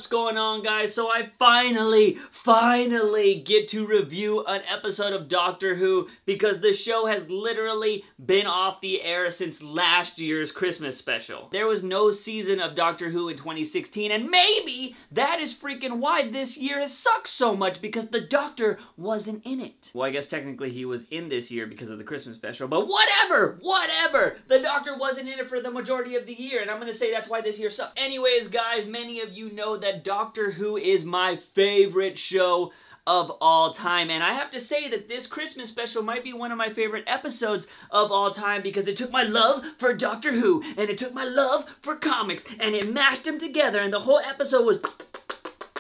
What's going on, guys? So I finally get to review an episode of Doctor Who because the show has literally been off the air since last year's Christmas special. There was no season of Doctor Who in 2016, and maybe that is freaking why this year has sucked so much, because the Doctor wasn't in it. Well, I guess technically he was in this year because of the Christmas special, but whatever! The Doctor wasn't in it for the majority of the year, and I'm gonna say that's why this year sucked. Anyways, guys, many of you know that Doctor Who is my favorite show of all time, and I have to say that this Christmas special might be one of my favorite episodes of all time because it took my love for Doctor Who and it took my love for comics and it mashed them together, and the whole episode was...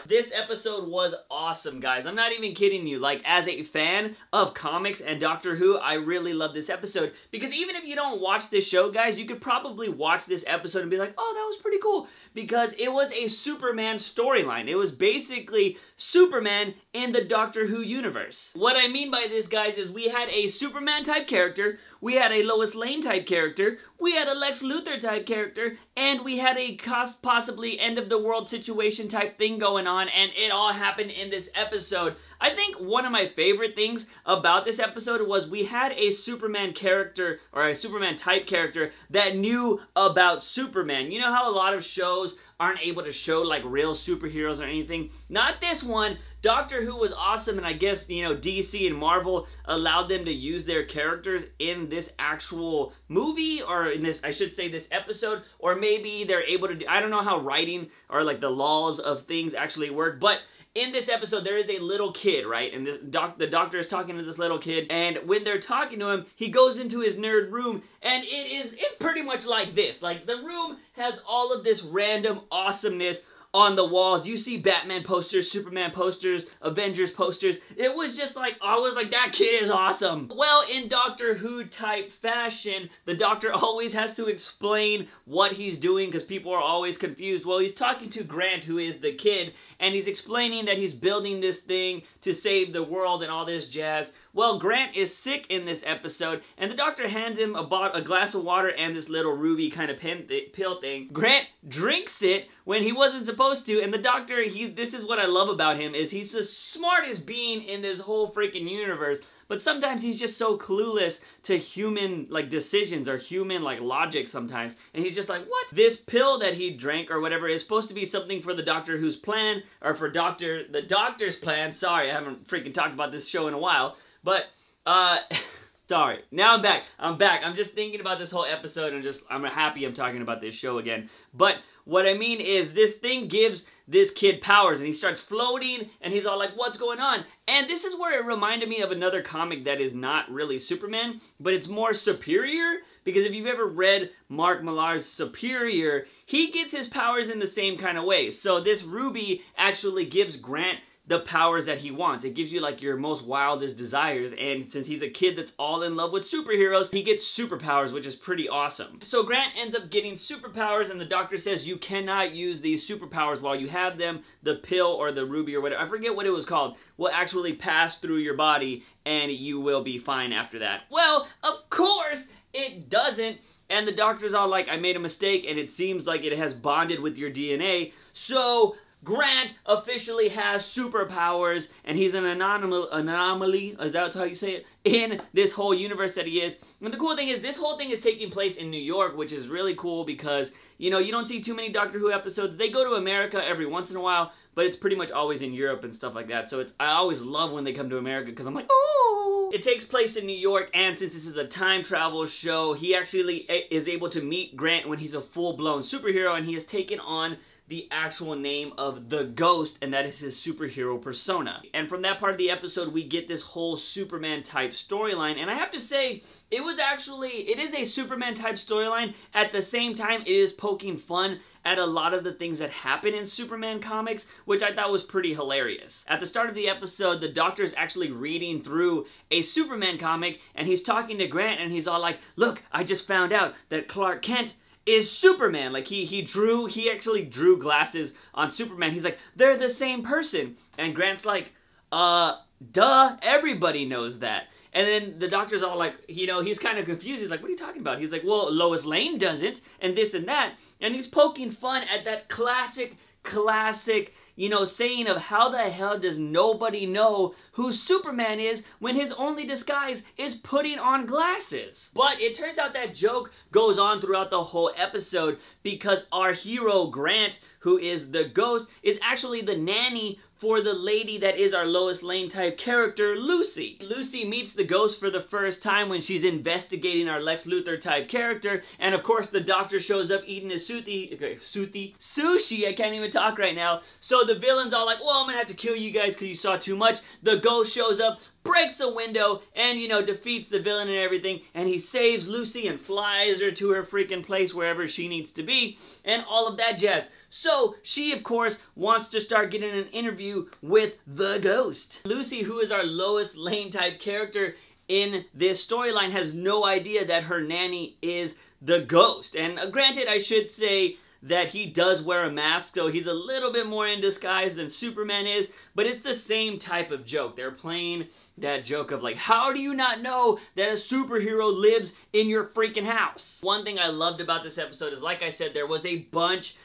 This episode was awesome, guys. I'm not even kidding you. Like, as a fan of comics and Doctor Who, I really love this episode. Because even if you don't watch this show, guys, you could probably watch this episode and be like, oh, that was pretty cool. Because it was a Superman storyline. It was basically Superman in the Doctor Who universe. What I mean by this, guys, is we had a Superman type character, we had a Lois Lane type character, we had a Lex Luthor type character, and we had a possibly end of the world situation type thing going on, and it all happened in this episode. I think one of my favorite things about this episode was we had a Superman character, or a Superman type character, that knew about Superman. You know how a lot of shows aren't able to show like real superheroes or anything? Not this one. Doctor Who was awesome, and I guess, you know, DC and Marvel allowed them to use their characters in this actual movie, or in this, I should say, this episode, or maybe they're able to do, I don't know how writing or like the laws of things actually work, but in this episode, there is a little kid, right? And the doctor is talking to this little kid, and when they're talking to him, he goes into his nerd room, and it's pretty much like this. Like, the room has all of this random awesomeness on the walls. You see Batman posters, Superman posters, Avengers posters. It was just like, I was like, that kid is awesome. Well, in Doctor Who type fashion, the Doctor always has to explain what he's doing because people are always confused. Well, he's talking to Grant, who is the kid, and he's explaining that he's building this thing to save the world and all this jazz. Well, Grant is sick in this episode, and the Doctor hands him a glass of water and this little ruby kind of pill thing. Grant drinks it when he wasn't supposed to, and the Doctor, this is what I love about him, is he's the smartest being in this whole freaking universe, but sometimes he's just so clueless to human, like, decisions or human, like, logic sometimes, and he's just like, what? This pill that he drank or whatever is supposed to be something for the Doctor Who's plan, or for the Doctor's plan. Sorry, I haven't freaking talked about this show in a while, but, sorry. Now I'm back. I'm just thinking about this whole episode, and I'm happy I'm talking about this show again. But what I mean is, this thing gives this kid powers, and he starts floating, and he's all like, what's going on? And this is where it reminded me of another comic that is not really Superman, but it's more Superior, because if you've ever read Mark Millar's Superior, he gets his powers in the same kind of way. So this ruby actually gives Grant the powers that he wants. It gives you like your most wildest desires, and since he's a kid that's all in love with superheroes, he gets superpowers, which is pretty awesome. So Grant ends up getting superpowers, and the Doctor says you cannot use these superpowers while you have them. The pill or the ruby or whatever, I forget what it was called, will actually pass through your body and you will be fine after that. Well, of course it doesn't, and the Doctor's all like, I made a mistake, and it seems like it has bonded with your DNA, so Grant officially has superpowers, and he's an anomaly, is that how you say it, in this whole universe that he is. And the cool thing is, this whole thing is taking place in New York, which is really cool because, you know, you don't see too many Doctor Who episodes. They go to America every once in a while, but it's pretty much always in Europe and stuff like that. So I always love when they come to America because I'm like, oh! It takes place in New York, and since this is a time travel show, he actually is able to meet Grant when he's a full-blown superhero, and he has taken on the actual name of the Ghost, and that is his superhero persona. And from that part of the episode, we get this whole Superman type storyline, and I have to say, it is a Superman type storyline. At the same time, it is poking fun at a lot of the things that happen in Superman comics, which I thought was pretty hilarious. At the start of the episode, the Doctor is actually reading through a Superman comic, and he's talking to Grant, and he's all like, look, I just found out that Clark Kent is Superman. Like, he actually drew glasses on Superman. He's like, they're the same person. And Grant's like, duh, everybody knows that. And then the Doctor's all like, you know, he's kind of confused. He's like, what are you talking about? He's like, well, Lois Lane doesn't, and this and that. And he's poking fun at that classic classic, you know, saying of how the hell does nobody know who Superman is when his only disguise is putting on glasses? But it turns out that joke goes on throughout the whole episode because our hero, Grant, who is the ghost, is actually the nanny for the lady that is our Lois Lane type character, Lucy. Lucy meets the ghost for the first time when she's investigating our Lex Luthor type character, and of course the doctor shows up eating his sushi, I can't even talk right now. So the villain's all like, well, I'm gonna have to kill you guys because you saw too much. The ghost shows up, breaks a window, and, you know, defeats the villain and everything, and he saves Lucy and flies her to her freaking place wherever she needs to be, and all of that jazz. So, she, of course, wants to start getting an interview with the ghost. Lucy, who is our Lois Lane type character in this storyline, has no idea that her nanny is the ghost. And granted, I should say that he does wear a mask, so he's a little bit more in disguise than Superman is, but it's the same type of joke. They're playing that joke of like, how do you not know that a superhero lives in your freaking house? One thing I loved about this episode is, like I said, there was a bunch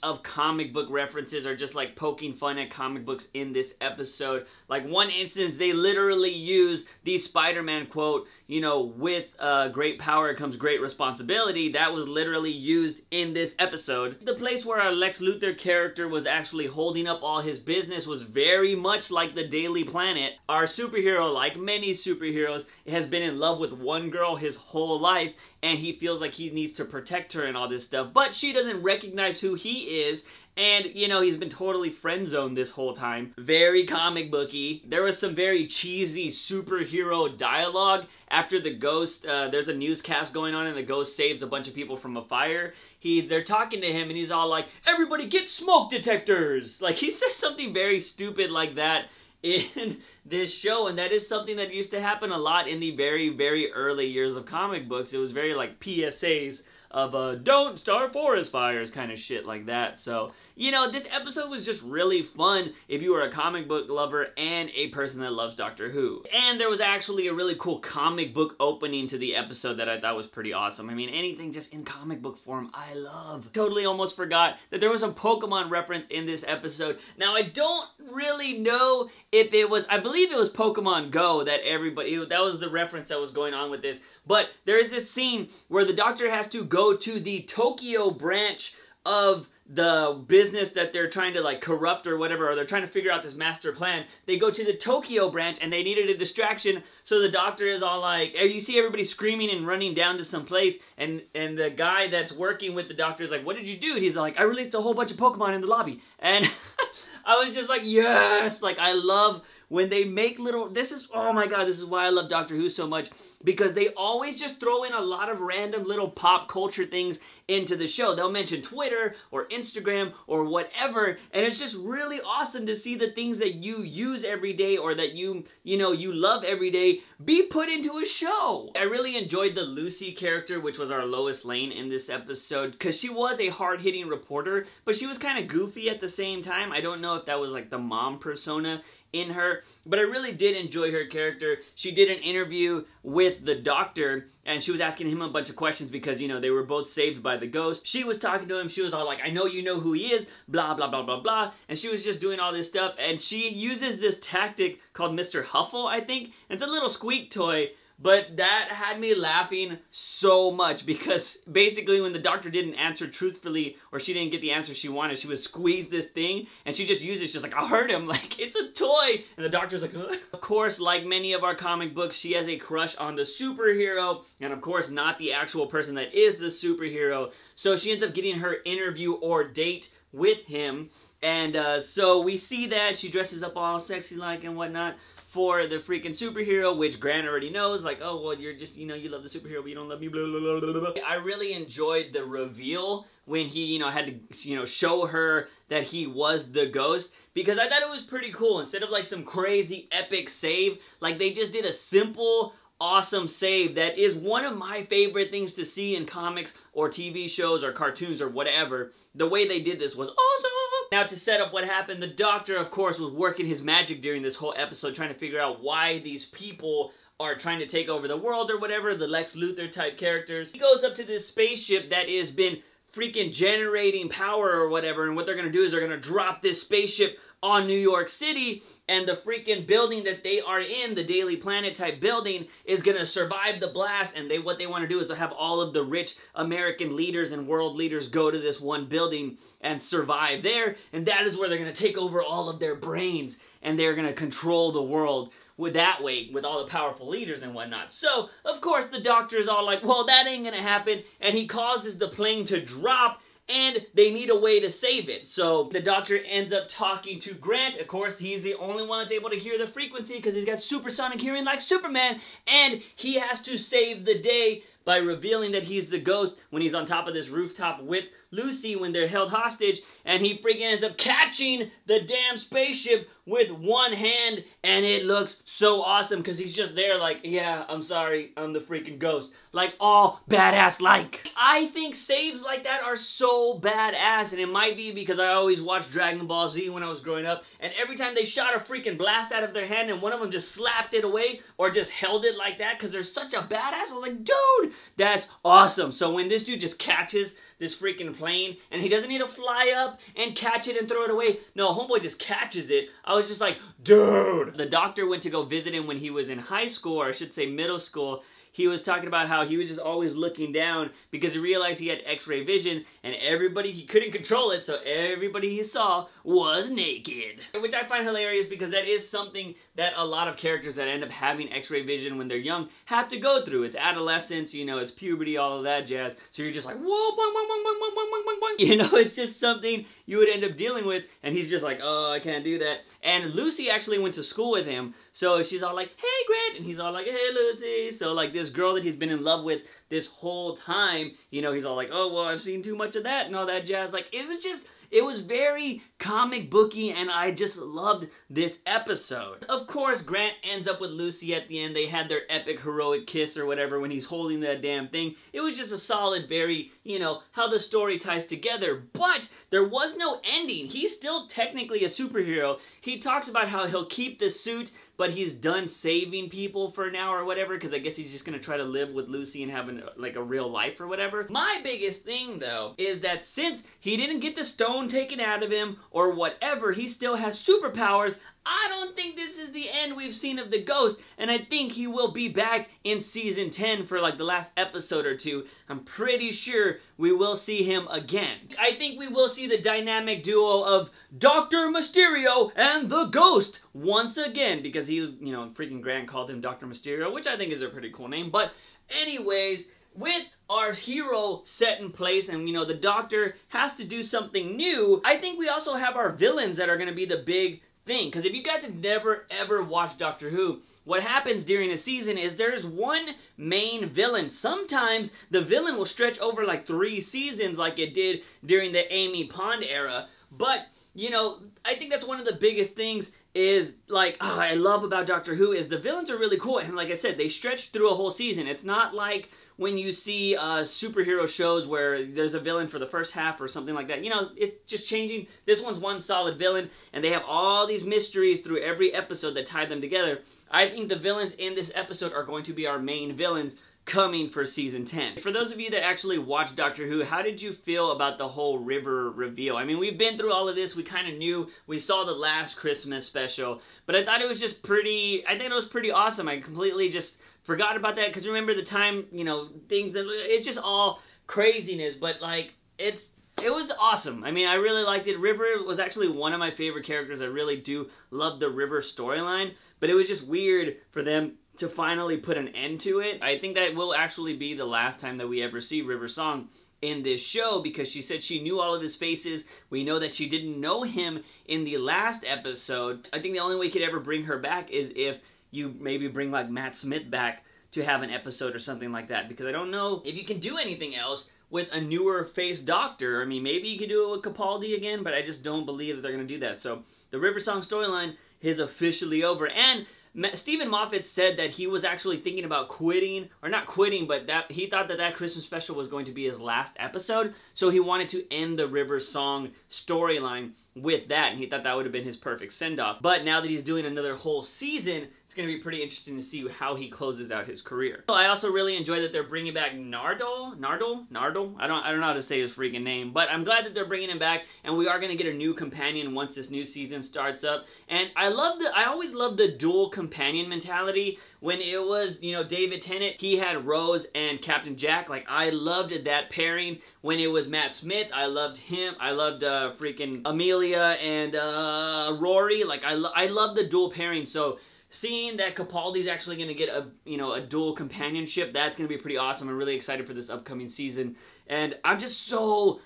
of comic book references, or just like poking fun at comic books in this episode. Like one instance, they literally use the Spider-Man quote, you know, with great power comes great responsibility. That was literally used in this episode. The place where our Lex Luthor character was actually holding up all his business was very much like the Daily Planet. Our superhero, like many superheroes, has been in love with one girl his whole life, and he feels like he needs to protect her and all this stuff, but she doesn't recognize who he is, and, you know, he's been totally friend-zoned this whole time. Very comic booky. There was some very cheesy superhero dialogue after the ghost, there's a newscast going on and the ghost saves a bunch of people from a fire. They're talking to him and he's all like, everybody get smoke detectors! Like, he says something very stupid like that in this show, and that is something that used to happen a lot in the very, very early years of comic books. It was very like PSAs of don't start forest fires kind of shit like that. So, you know, this episode was just really fun if you were a comic book lover and a person that loves Doctor Who. And there was actually a really cool comic book opening to the episode that I thought was pretty awesome. I mean, anything just in comic book form, I love. Totally almost forgot that there was a Pokemon reference in this episode. Now, I don't really know if it was, I believe it was Pokemon Go that that was the reference that was going on with this. But there is this scene where the Doctor has to go to the Tokyo branch of the business that they're trying to like corrupt or whatever, or they're trying to figure out this master plan. They go to the Tokyo branch and they needed a distraction, so the Doctor is all like, you see everybody screaming and running down to some place, and the guy that's working with the Doctor is like, what did you do? And he's like, I released a whole bunch of Pokemon in the lobby. And I was just like, yes! Like, I love when they make little, oh my god, this is why I love Doctor Who so much, because they always just throw in a lot of random little pop culture things into the show. They'll mention Twitter or Instagram or whatever, and it's just really awesome to see the things that you use every day or that you love every day be put into a show. I really enjoyed the Lucy character, which was our Lois Lane in this episode, because she was a hard-hitting reporter, but she was kind of goofy at the same time. I don't know if that was like the mom persona in her, but I really did enjoy her character. She did an interview with the Doctor, and she was asking him a bunch of questions because, you know, they were both saved by the ghost. She was talking to him, she was all like, I know you know who he is, blah, blah, blah, blah, blah, and she was just doing all this stuff, and she uses this tactic called Mr. Huffle, I think. It's a little squeak toy, but that had me laughing so much because basically when the Doctor didn't answer truthfully or she didn't get the answer she wanted, she would squeeze this thing and she just uses it, just like, I'll hurt him, like, it's a toy. And the Doctor's like, ugh. Of course, like many of our comic books, she has a crush on the superhero, and of course not the actual person that is the superhero. So she ends up getting her interview or date with him. And so we see that she dresses up all sexy like and whatnot for the freaking superhero, which Grant already knows, like, oh, well, you're just, you know, you love the superhero, but you don't love me, blah, blah, blah, blah, blah. I really enjoyed the reveal when he, you know, had to, you know, show her that he was the ghost, because I thought it was pretty cool. Instead of, like, some crazy epic save, like, they just did a simple, awesome save that is one of my favorite things to see in comics or TV shows or cartoons or whatever. The way they did this was awesome! Now, to set up what happened, the Doctor, of course, was working his magic during this whole episode, trying to figure out why these people are trying to take over the world or whatever, the Lex Luthor type characters. He goes up to this spaceship that has been freaking generating power or whatever, and what they're gonna do is they're gonna drop this spaceship on New York City, and the freaking building that they are in, the Daily Planet type building, is gonna survive the blast, and what they want to do is to have all of the rich American leaders and world leaders go to this one building and survive there, and that is where they're gonna take over all of their brains, and they're gonna control the world with that way, with all the powerful leaders and whatnot. So, of course, the Doctor's all like, well, that ain't gonna happen, and he causes the plane to drop, and they need a way to save it. So the Doctor ends up talking to Grant. Of course, he's the only one that's able to hear the frequency because he's got supersonic hearing like Superman, and he has to save the day by revealing that he's the ghost when he's on top of this rooftop with Lucy when they're held hostage, and he freaking ends up catching the damn spaceship with one hand, and it looks so awesome because he's just there like, yeah, I'm sorry, I'm the freaking ghost. Like, all badass-like. I think saves like that are so badass, and it might be because I always watched Dragon Ball Z when I was growing up, and every time they shot a freaking blast out of their hand and one of them just slapped it away or just held it like that because they're such a badass, I was like, dude, that's awesome. So when this dude just catches this freaking plane, and he doesn't need to fly up and catch it and throw it away. No, homeboy just catches it. I was just like, dude. The Doctor went to go visit him when he was in high school, or I should say middle school. He was talking about how he was just always looking down because he realized he had X-ray vision, and everybody, he couldn't control it, so everybody he saw was naked. Which I find hilarious because that is something that a lot of characters that end up having X-ray vision when they're young have to go through. It's adolescence, you know, it's puberty, all of that jazz. So you're just like, whoa, boing, boing, boing, boing, boing, boing, boing, boing. You know, it's just something you would end up dealing with, and he's just like, oh, I can't do that. And Lucy actually went to school with him, so she's all like, hey, Grant, and he's all like, hey, Lucy. So, like, this girl that he's been in love with this whole time, you know, he's all like, oh, well, I've seen too much of that and all that jazz. Like, it was very comic booky, and I just loved this episode. Of course, Grant ends up with Lucy at the end. They had their epic heroic kiss or whatever when he's holding that damn thing. It was just a solid, very, you know, how the story ties together. But there was no ending. He's still technically a superhero. He talks about how he'll keep the suit, but he's done saving people for now or whatever, because I guess he's just gonna try to live with Lucy and have like a real life or whatever. My biggest thing, though, is that since he didn't get the stone taken out of him or whatever, he still has superpowers. I don't think this is the end we've seen of the Ghost, and I think he will be back in Season 10 for like the last episode or two. I'm pretty sure we will see him again. I think we will see the dynamic duo of Dr. Mysterio and the Ghost once again, because he was, you know, freaking Grant called him Dr. Mysterio, which I think is a pretty cool name. But anyways, with our hero set in place, and you know, the Doctor has to do something new, I think we also have our villains that are going to be the big thing. Because if you guys have never ever watched Doctor Who, what happens during a season is there's one main villain. Sometimes the villain will stretch over like 3 seasons like it did during the Amy Pond era. But, you know, I think that's one of the biggest things is, like, I love about Doctor Who is the villains are really cool. And like I said, they stretch through a whole season. It's not like when you see superhero shows where there's a villain for the first half or something like that. You know, it's just changing. This one's one solid villain, and they have all these mysteries through every episode that tie them together. I think the villains in this episode are going to be our main villains coming for Season 10. For those of you that actually watched Doctor Who, how did you feel about the whole River reveal? I mean, we've been through all of this. We kind of knew. We saw the last Christmas special, but I thought it was just pretty, I think it was pretty awesome. I completely just forgot about that, because remember the time, you know, things, it's just all craziness, but like, it was awesome. I mean, I really liked it. River was actually one of my favorite characters. I really do love the River storyline, but it was just weird for them to finally put an end to it. I think that will actually be the last time that we ever see River Song in this show, because she said she knew all of his faces. We know that she didn't know him in the last episode. I think the only way you could ever bring her back is if you maybe bring like Matt Smith back to have an episode or something like that, because I don't know if you can do anything else with a newer face Doctor. I mean, maybe you could do it with Capaldi again, but I just don't believe that they're going to do that. So the River Song storyline is officially over, and Stephen Moffat said that he was actually thinking about quitting, or not quitting, but that he thought that that Christmas special was going to be his last episode, so he wanted to end the River Song storyline with that, and he thought that would have been his perfect send-off. But now that he's doing another whole season, it's going to be pretty interesting to see how he closes out his career. So I also really enjoy that they're bringing back Nardole? I don't know how to say his freaking name, but I'm glad that they're bringing him back, and we are going to get a new companion once this new season starts up. And I always loved the dual companion mentality. When it was, you know, David Tennant, he had Rose and Captain Jack. Like, I loved that pairing. When it was Matt Smith, I loved him. I loved freaking Amelia and Rory. Like, I love the dual pairing. So seeing that Capaldi's actually going to get a dual companionship, that's going to be pretty awesome. I'm really excited for this upcoming season. And I'm just so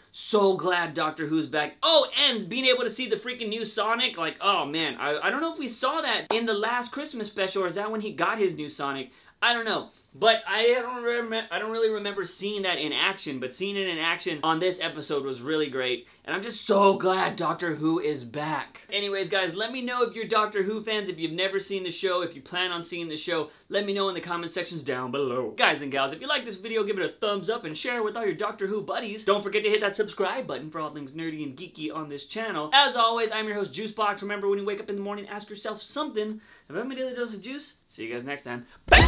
glad Doctor Who's back. Oh, and being able to see the freaking new Sonic, like, oh man, I don't know if we saw that in the last Christmas special, or is that when he got his new Sonic? I don't know. But I don't really remember seeing that in action, but seeing it in action on this episode was really great. And I'm just so glad Doctor Who is back. Anyways, guys, let me know if you're Doctor Who fans, if you've never seen the show, if you plan on seeing the show, let me know in the comment sections down below. Guys and gals, if you like this video, give it a thumbs up and share it with all your Doctor Who buddies. Don't forget to hit that subscribe button for all things nerdy and geeky on this channel. As always, I'm your host, JUICEbox. Remember, when you wake up in the morning, ask yourself something. Have I had my daily dose of juice? See you guys next time. Bye!